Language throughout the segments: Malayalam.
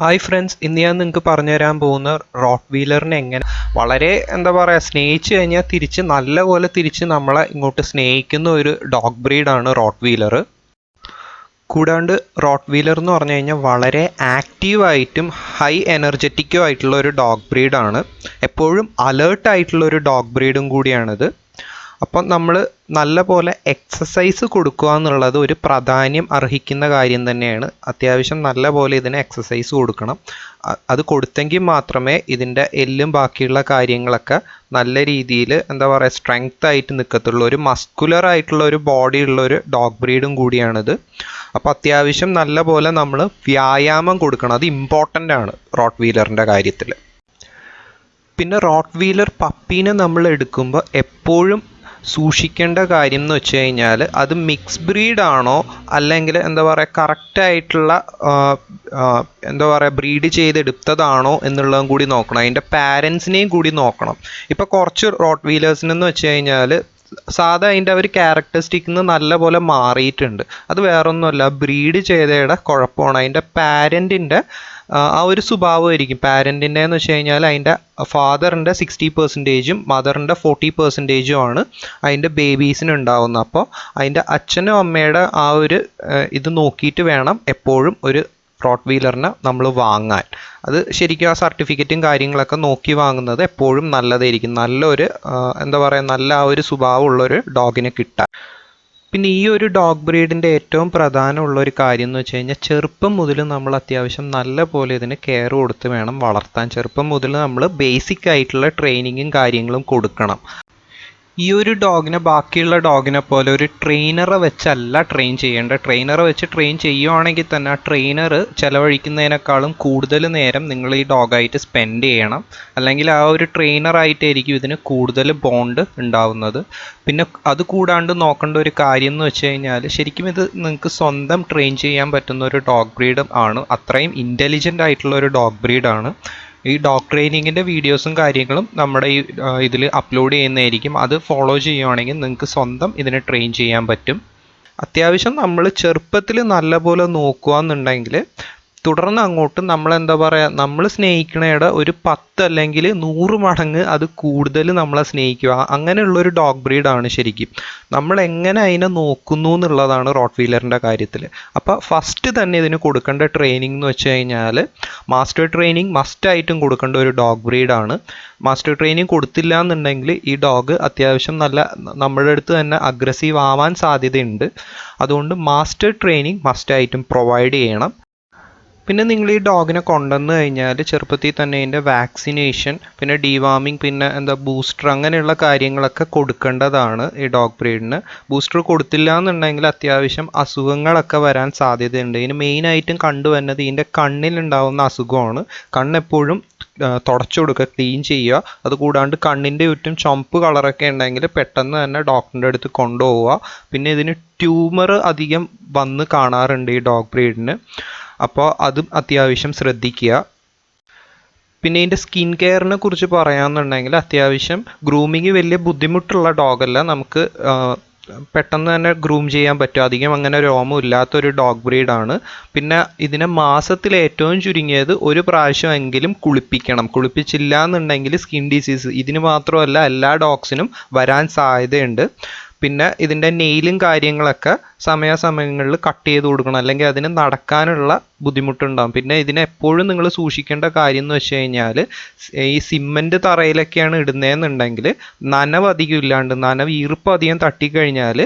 ഹായ് ഫ്രണ്ട്സ്, ഇന്ന് ഞാൻ നിങ്ങൾക്ക് പറഞ്ഞു തരാൻ പോകുന്ന റോട്ട് വീലറിനെ എങ്ങനെ വളരെ സ്നേഹിച്ചു കഴിഞ്ഞാൽ നല്ലപോലെ തിരിച്ച് നമ്മളെ ഇങ്ങോട്ട് സ്നേഹിക്കുന്ന ഒരു ഡോഗ് ബ്രീഡാണ് റോട്ട് വീലർ. കൂടാണ്ട് റോട്ട് വീലർ എന്ന് പറഞ്ഞു കഴിഞ്ഞാൽ വളരെ ആക്റ്റീവായിട്ടും ഹൈ എനർജറ്റിക്കും ആയിട്ടുള്ള ഒരു ഡോഗ് ബ്രീഡാണ്. എപ്പോഴും അലേർട്ടായിട്ടുള്ള ഒരു ഡോഗ് ബ്രീഡും കൂടിയാണിത്. അപ്പം നമ്മൾ നല്ല പോലെ എക്സസൈസ് കൊടുക്കുക എന്നുള്ളത് ഒരു പ്രാധാന്യം അർഹിക്കുന്ന കാര്യം തന്നെയാണ്. അത്യാവശ്യം നല്ല പോലെ ഇതിന് എക്സസൈസ് കൊടുക്കണം. അത് കൊടുത്തെങ്കിൽ മാത്രമേ ഇതിൻ്റെ എല്ലും ബാക്കിയുള്ള കാര്യങ്ങളൊക്കെ നല്ല രീതിയിൽ സ്ട്രെങ്ത് ആയിട്ട് നിൽക്കത്തുള്ളൂ. ഒരു മസ്കുലർ ആയിട്ടുള്ള ഒരു ബോഡി ഉള്ള ഒരു ഡോഗ് ബ്രീഡും കൂടിയാണിത്. അപ്പോൾ അത്യാവശ്യം നല്ല പോലെ നമ്മൾ വ്യായാമം കൊടുക്കണം. അത് ഇമ്പോർട്ടൻ്റ് ആണ് റോട്ട് വീലറിൻ്റെ കാര്യത്തിൽ. പിന്നെ റോട്ട് വീലർ പപ്പീനെ നമ്മൾ എടുക്കുമ്പോൾ എപ്പോഴും സൂക്ഷിക്കേണ്ട കാര്യം എന്ന് വെച്ച് കഴിഞ്ഞാൽ അത് മിക്സ് ബ്രീഡാണോ അല്ലെങ്കിൽ കറക്റ്റായിട്ടുള്ള ബ്രീഡ് ചെയ്തെടുത്തതാണോ എന്നുള്ളതും കൂടി നോക്കണം. അതിൻ്റെ പാരൻസിനെയും കൂടി നോക്കണം. ഇപ്പോൾ കുറച്ച് റോട്ട് വീലേഴ്സിനെന്ന് വെച്ച് കഴിഞ്ഞാൽ സാധാ അതിൻ്റെ ഒരു ക്യാരക്ടറിസ്റ്റിക്കിൽ നിന്ന് നല്ലപോലെ മാറിയിട്ടുണ്ട്. അത് വേറൊന്നുമല്ല, ബ്രീഡ് ചെയ്തയുടെ കുഴപ്പമാണ്. അതിൻ്റെ പാരൻറ്റിൻ്റെ ആ ഒരു സ്വഭാവമായിരിക്കും. പാരൻറ്റിൻ്റെ എന്ന് വെച്ച് കഴിഞ്ഞാൽ അതിൻ്റെ ഫാദറിൻ്റെ 60% മദറിൻ്റെ 40% ആണ് അതിൻ്റെ ബേബീസിന് ഉണ്ടാവുന്നത്. അപ്പോൾ അതിൻ്റെ അച്ഛനും അമ്മയുടെ ആ ഒരു ഇത് നോക്കിയിട്ട് വേണം എപ്പോഴും ഒരു റോട്ട് വീലറിനെ നമ്മൾ വാങ്ങാൻ. അത് ശരിക്കും ആ സർട്ടിഫിക്കറ്റും കാര്യങ്ങളൊക്കെ നോക്കി വാങ്ങുന്നത് എപ്പോഴും നല്ലതായിരിക്കും. നല്ലൊരു നല്ല ആ ഒരു സ്വഭാവമുള്ളൊരു ഡോഗിനെ കിട്ടാൻ. പിന്നെ ഈ ഒരു ഡോഗ് ബ്രീഡിൻ്റെ ഏറ്റവും പ്രധാനമുള്ള ഒരു കാര്യം എന്ന് വെച്ച് കഴിഞ്ഞാൽ ചെറുപ്പം മുതൽ നമ്മൾ അത്യാവശ്യം നല്ല പോലെ ഇതിന് കെയർ കൊടുത്ത് വേണം വളർത്താൻ. ചെറുപ്പം മുതൽ നമ്മൾ ബേസിക് ആയിട്ടുള്ള ട്രെയിനിങ്ങും കാര്യങ്ങളും കൊടുക്കണം. ഈ ഒരു ഡോഗിനെ ബാക്കിയുള്ള ഡോഗിനെ പോലെ ഒരു ട്രെയിനറെ വെച്ചല്ല ട്രെയിൻ ചെയ്യേണ്ടത്. ട്രെയിനറെ വെച്ച് ട്രെയിൻ ചെയ്യുവാണെങ്കിൽ തന്നെ ആ ട്രെയിനർ ചിലവഴിക്കുന്നതിനേക്കാളും കൂടുതൽ നേരം നിങ്ങൾ ഈ ഡോഗായിട്ട് സ്പെൻഡ് ചെയ്യണം. അല്ലെങ്കിൽ ആ ഒരു ട്രെയിനറായിട്ടായിരിക്കും ഇതിന് കൂടുതൽ ബോണ്ട് ഉണ്ടാവുന്നത്. പിന്നെ അത് കൂടാണ്ട് നോക്കേണ്ട ഒരു കാര്യം എന്ന് വെച്ച് കഴിഞ്ഞാൽ ശരിക്കും ഇത് നിങ്ങൾക്ക് സ്വന്തം ട്രെയിൻ ചെയ്യാൻ പറ്റുന്ന ഒരു ഡോഗ് ബ്രീഡും ആണ്. അത്രയും ഇൻ്റലിജൻ്റ് ആയിട്ടുള്ള ഒരു ഡോഗ് ബ്രീഡാണ്. ഈ ഡോഗ് ട്രെയിനിങ്ങിൻ്റെ വീഡിയോസും കാര്യങ്ങളും നമ്മുടെ ഈ ഇതിൽ അപ്ലോഡ് ചെയ്യുന്നതായിരിക്കും. അത് ഫോളോ ചെയ്യുവാണെങ്കിൽ നിങ്ങൾക്ക് സ്വന്തം ഇതിനെ ട്രെയിൻ ചെയ്യാൻ പറ്റും. അത്യാവശ്യം നമ്മൾ ചെറുപ്പത്തിൽ നല്ലപോലെ നോക്കുക എന്നുണ്ടെങ്കിൽ തുടർന്ന് അങ്ങോട്ട് നമ്മൾ സ്നേഹിക്കണയുടെ ഒരു 10 അല്ലെങ്കിൽ 100 മടങ്ങ് അത് കൂടുതൽ നമ്മളെ സ്നേഹിക്കുക. അങ്ങനെയുള്ളൊരു ഡോഗ് ബ്രീഡാണ് ശരിക്കും. നമ്മൾ എങ്ങനെ അതിനെ നോക്കുന്നു എന്നുള്ളതാണ് റോട്ട് വീലറിൻ്റെ കാര്യത്തിൽ. അപ്പോൾ ഫസ്റ്റ് തന്നെ ഇതിന് കൊടുക്കേണ്ട ട്രെയിനിങ് എന്ന് വെച്ച് കഴിഞ്ഞാൽ മാസ്റ്റർ ട്രെയിനിങ് മസ്റ്റായിട്ടും കൊടുക്കേണ്ട ഒരു ഡോഗ് ബ്രീഡാണ്. മാസ്റ്റർ ട്രെയിനിങ് കൊടുത്തില്ല എന്നുണ്ടെങ്കിൽ ഈ ഡോഗ് അത്യാവശ്യം നമ്മുടെ അടുത്ത് തന്നെ അഗ്രസീവ് ആവാൻ സാധ്യതയുണ്ട്. അതുകൊണ്ട് മാസ്റ്റർ ട്രെയിനിങ് മസ്റ്റായിട്ടും പ്രൊവൈഡ് ചെയ്യണം. പിന്നെ നിങ്ങൾ ഈ ഡോഗിനെ കൊണ്ടുവന്ന് കഴിഞ്ഞാൽ ചെറുപ്പത്തിൽ തന്നെ ഇതിൻ്റെ വാക്സിനേഷൻ, പിന്നെ ഡീവാമിങ്, പിന്നെ ബൂസ്റ്റർ, അങ്ങനെയുള്ള കാര്യങ്ങളൊക്കെ കൊടുക്കേണ്ടതാണ് ഈ ഡോഗ് ബ്രീഡിന്. ബൂസ്റ്റർ കൊടുത്തില്ല എന്നുണ്ടെങ്കിൽ അത്യാവശ്യം അസുഖങ്ങളൊക്കെ വരാൻ സാധ്യതയുണ്ട്. ഇതിന് മെയിനായിട്ടും കണ്ടുവരുന്നത് ഇതിൻ്റെ കണ്ണിലുണ്ടാവുന്ന അസുഖമാണ്. കണ്ണെപ്പോഴും തുടച്ചു കൊടുക്കുക, ക്ലീൻ ചെയ്യുക. അതുകൂടാണ്ട് കണ്ണിൻ്റെ ചുറ്റും ചുവപ്പ് കളറൊക്കെ ഉണ്ടെങ്കിൽ പെട്ടെന്ന് തന്നെ ഡോക്ടറിൻ്റെ അടുത്ത് കൊണ്ടുപോവുക. പിന്നെ ഇതിന് ട്യൂമർ അധികം വന്ന് കാണാറുണ്ട് ഈ ഡോഗ് ബ്രീഡിന്. അപ്പോൾ അതും അത്യാവശ്യം ശ്രദ്ധിക്കുക. പിന്നെ ഇതിൻ്റെ സ്കിൻ കെയറിനെ കുറിച്ച് പറയാമെന്നുണ്ടെങ്കിൽ അത്യാവശ്യം ഗ്രൂമിങ് വലിയ ബുദ്ധിമുട്ടുള്ള ഡോഗല്ല. നമുക്ക് പെട്ടെന്ന് തന്നെ ഗ്രൂം ചെയ്യാൻ പറ്റും. അധികം അങ്ങനെ രോമം ഇല്ലാത്തൊരു ഡോഗ് ബ്രീഡാണ്. പിന്നെ ഇതിനെ മാസത്തിൽ ഏറ്റവും ചുരുങ്ങിയത് ഒരു പ്രാവശ്യമെങ്കിലും കുളിപ്പിക്കണം. കുളിപ്പിച്ചില്ല എന്നുണ്ടെങ്കിൽ സ്കിൻ ഡിസീസ് ഇതിന് മാത്രമല്ല എല്ലാ ഡോഗ്സിനും വരാൻ സാധ്യതയുണ്ട്. പിന്നെ ഇതിൻ്റെ നെയിലും കാര്യങ്ങളൊക്കെ സമയാസമയങ്ങളിൽ കട്ട് ചെയ്ത് കൊടുക്കണം, അല്ലെങ്കിൽ അതിന് നടക്കാനുള്ള ബുദ്ധിമുട്ടുണ്ടാകും. പിന്നെ ഇതിനെപ്പോഴും നിങ്ങൾ സൂക്ഷിക്കേണ്ട കാര്യം എന്ന് വെച്ച് കഴിഞ്ഞാൽ ഈ സിമൻറ്റ് തറയിലൊക്കെയാണ് ഇടുന്നതെന്നുണ്ടെങ്കിൽ നനവ് അധികം ഇല്ലാണ്ട്, ഈർപ്പം അധികം തട്ടിക്കഴിഞ്ഞാൽ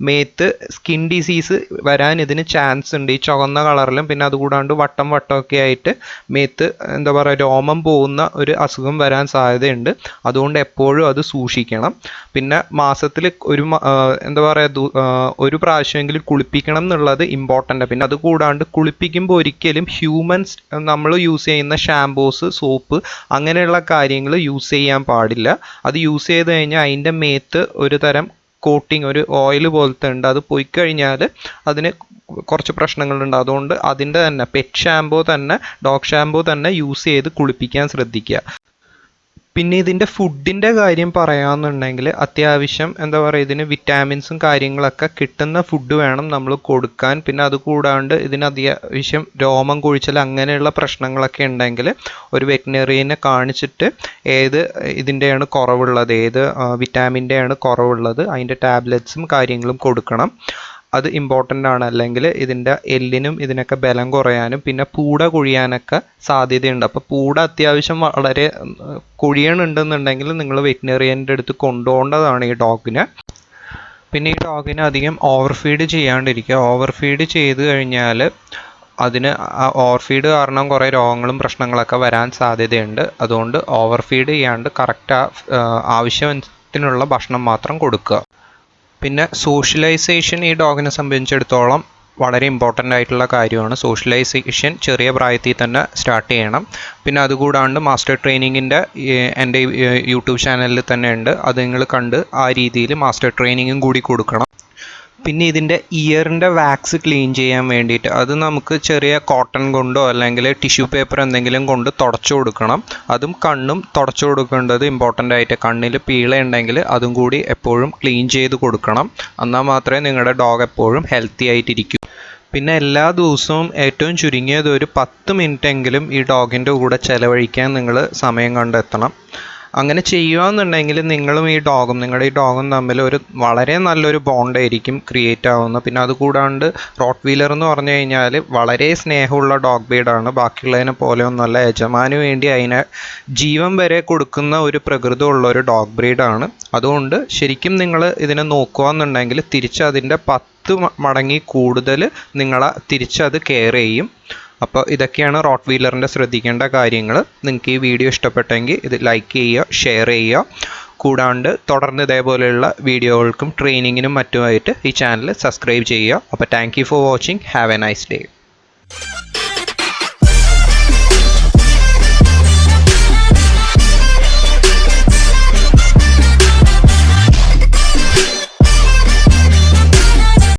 മേത്ത് സ്കിൻ ഡിസീസ് വരാൻ ഇതിന് ചാൻസ് ഉണ്ട്. ഈ ചുവന്ന കളറിലും പിന്നെ അതുകൂടാണ്ട് വട്ടമൊക്കെ ആയിട്ട് മേത്ത് രോമം പോകുന്ന ഒരു അസുഖം വരാൻ സാധ്യതയുണ്ട്. അതുകൊണ്ട് എപ്പോഴും അത് സൂക്ഷിക്കണം. പിന്നെ മാസത്തിൽ ഒരു പ്രാവശ്യമെങ്കിലും കുളിപ്പിക്കണം എന്നുള്ളത് ഇമ്പോർട്ടൻ്റ്. പിന്നെ അതുകൂടാണ്ട് കുളിപ്പിക്കുമ്പോൾ ഒരിക്കലും ഹ്യൂമൻസ് നമ്മൾ യൂസ് ചെയ്യുന്ന ഷാംപൂസ്, സോപ്പ്, അങ്ങനെയുള്ള കാര്യങ്ങൾ യൂസ് ചെയ്യാൻ പാടില്ല. അത് യൂസ് ചെയ്ത് കഴിഞ്ഞാൽ അതിൻ്റെ മേത്ത് ഒരു തരം കോട്ടിങ്, ഒരു ഓയിൽ പോലത്തെ ഉണ്ട്. അത് പോയി കഴിഞ്ഞാൽ അതിന് കുറച്ച് പ്രശ്നങ്ങളുണ്ട്. അതുകൊണ്ട് അതിൻ്റെ തന്നെ പെറ്റ് ഷാംപൂ തന്നെ, ഡോഗ് ഷാംപൂ തന്നെ യൂസ് ചെയ്ത് കുളിപ്പിക്കാൻ ശ്രദ്ധിക്കുക. പിന്നെ ഇതിൻ്റെ ഫുഡിൻ്റെ കാര്യം പറയാമെന്നുണ്ടെങ്കിൽ അത്യാവശ്യം എന്താ പറയുക ഇതിന് വിറ്റാമിൻസും കാര്യങ്ങളൊക്കെ കിട്ടുന്ന ഫുഡ് വേണം നമ്മൾ കൊടുക്കാൻ. പിന്നെ അതുകൂടാണ്ട് ഇതിന് അത്യാവശ്യം രോമം കൊഴിച്ചൽ അങ്ങനെയുള്ള പ്രശ്നങ്ങളൊക്കെ ഉണ്ടെങ്കിൽ ഒരു വെറ്റിനറിയനെ കാണിച്ചിട്ട് ഏത് ഇതിൻ്റെയാണ് കുറവുള്ളത്, ഏത് വിറ്റാമിൻ്റെയാണ് കുറവുള്ളത്, അതിൻ്റെ ടാബ്ലറ്റ്സും കാര്യങ്ങളും കൊടുക്കണം. അത് ഇമ്പോർട്ടൻ്റ് ആണ്. അല്ലെങ്കിൽ ഇതിൻ്റെ എല്ലിനും ഇതിനൊക്കെ ബലം കുറയാനും പിന്നെ പൂട കൊഴിയാനൊക്കെ സാധ്യതയുണ്ട്. അപ്പോൾ പൂട അത്യാവശ്യം വളരെ കൊഴിയണുണ്ടെന്നുണ്ടെങ്കിൽ നിങ്ങൾ വെറ്റിനറിയൻ്റെ അടുത്ത് കൊണ്ടുപോകേണ്ടതാണ് ഈ ഡോഗിനെ. പിന്നെ ഈ ഡോഗിനെ അധികം ഓവർ ഫീഡ് ചെയ്യാണ്ടിരിക്കുക. ഓവർ ഫീഡ് ചെയ്ത് കഴിഞ്ഞാൽ അതിന് ഓവർ ഫീഡ് കാരണം കുറേ രോഗങ്ങളും പ്രശ്നങ്ങളൊക്കെ വരാൻ സാധ്യതയുണ്ട്. അതുകൊണ്ട് ഓവർ ഫീഡ് ചെയ്യാണ്ട് കറക്റ്റ് ആവശ്യത്തിനുള്ള ഭക്ഷണം മാത്രം കൊടുക്കുക. പിന്നെ സോഷ്യലൈസേഷൻ ഈ ഡോഗിനെ സംബന്ധിച്ചിടത്തോളം വളരെ ഇമ്പോർട്ടൻ്റ് ആയിട്ടുള്ള കാര്യമാണ്. സോഷ്യലൈസേഷൻ ചെറിയ പ്രായത്തിൽ തന്നെ സ്റ്റാർട്ട് ചെയ്യണം. പിന്നെ അതുകൂടാണ്ട് മാസ്റ്റർ ട്രെയിനിങ്ങിൻ്റെ എൻ്റെ യൂട്യൂബ് ചാനലിൽ തന്നെ ഉണ്ട്. അത് നിങ്ങൾ കണ്ട് ആ രീതിയിൽ മാസ്റ്റർ ട്രെയിനിങ്ങും കൂടി കൊടുക്കണം. പിന്നെ ഇതിൻ്റെ ഇയറിൻ്റെ വാക്സ് ക്ലീൻ ചെയ്യാൻ വേണ്ടിയിട്ട് അത് നമുക്ക് ചെറിയ കോട്ടൺ കൊണ്ടോ അല്ലെങ്കിൽ ടിഷ്യൂ പേപ്പർ എന്തെങ്കിലും കൊണ്ട് തുടച്ചു കൊടുക്കണം. അതും കണ്ണും തുടച്ചു കൊടുക്കേണ്ടത് ഇമ്പോർട്ടൻ്റ് ആയിട്ട്. കണ്ണിൽ പീള ഉണ്ടെങ്കിൽ അതും കൂടി എപ്പോഴും ക്ലീൻ ചെയ്ത് കൊടുക്കണം. എന്നാൽ മാത്രമേ നിങ്ങളുടെ ഡോഗ് എപ്പോഴും ഹെൽത്തി ആയിട്ടിരിക്കൂ. പിന്നെ എല്ലാ ദിവസവും ഏറ്റവും ചുരുങ്ങിയത് ഒരു 10 മിനിറ്റെങ്കിലും ഈ ഡോഗിൻ്റെ കൂടെ ചിലവഴിക്കാൻ നിങ്ങൾ സമയം കണ്ടെത്തണം. അങ്ങനെ ചെയ്യുകയെന്നുണ്ടെങ്കിൽ നിങ്ങളും നിങ്ങളുടെ ഈ ഡോഗും തമ്മിൽ ഒരു വളരെ നല്ലൊരു ബോണ്ടായിരിക്കും ക്രിയേറ്റ് ആവുന്നത്. പിന്നെ അതുകൂടാണ്ട് റോട്ട് വീലർ എന്ന് പറഞ്ഞു കഴിഞ്ഞാൽ വളരെ സ്നേഹമുള്ള ഡോഗ് ബ്രീഡാണ്. ബാക്കിയുള്ളതിനെ പോലെയൊന്നുമല്ല. യജമാന് വേണ്ടി അതിനെ ജീവൻ വരെ കൊടുക്കുന്ന ഒരു പ്രകൃതമുള്ള ഒരു ഡോഗ് ബ്രീഡാണ്. അതുകൊണ്ട് ശരിക്കും നിങ്ങൾ ഇതിനെ നോക്കുകയെന്നുണ്ടെങ്കിൽ തിരിച്ചതിൻ്റെ 10 മടങ്ങി കൂടുതൽ നിങ്ങളെ തിരിച്ചത് കെയർ ചെയ്യും. അപ്പോൾ ഇതൊക്കെയാണ് റോട്ട് വീലറിൻ്റെ ശ്രദ്ധിക്കേണ്ട കാര്യങ്ങൾ. നിങ്ങൾക്ക് ഈ വീഡിയോ ഇഷ്ടപ്പെട്ടെങ്കിൽ ഇത് ലൈക്ക് ചെയ്യുക, ഷെയർ ചെയ്യുക. കൂടാണ്ട് തുടർന്ന് ഇതേപോലെയുള്ള വീഡിയോകൾക്കും ട്രെയിനിങ്ങിനും മറ്റുമായിട്ട് ഈ ചാനൽ സബ്സ്ക്രൈബ് ചെയ്യുക. അപ്പോൾ thank you for watching. Have A nice day.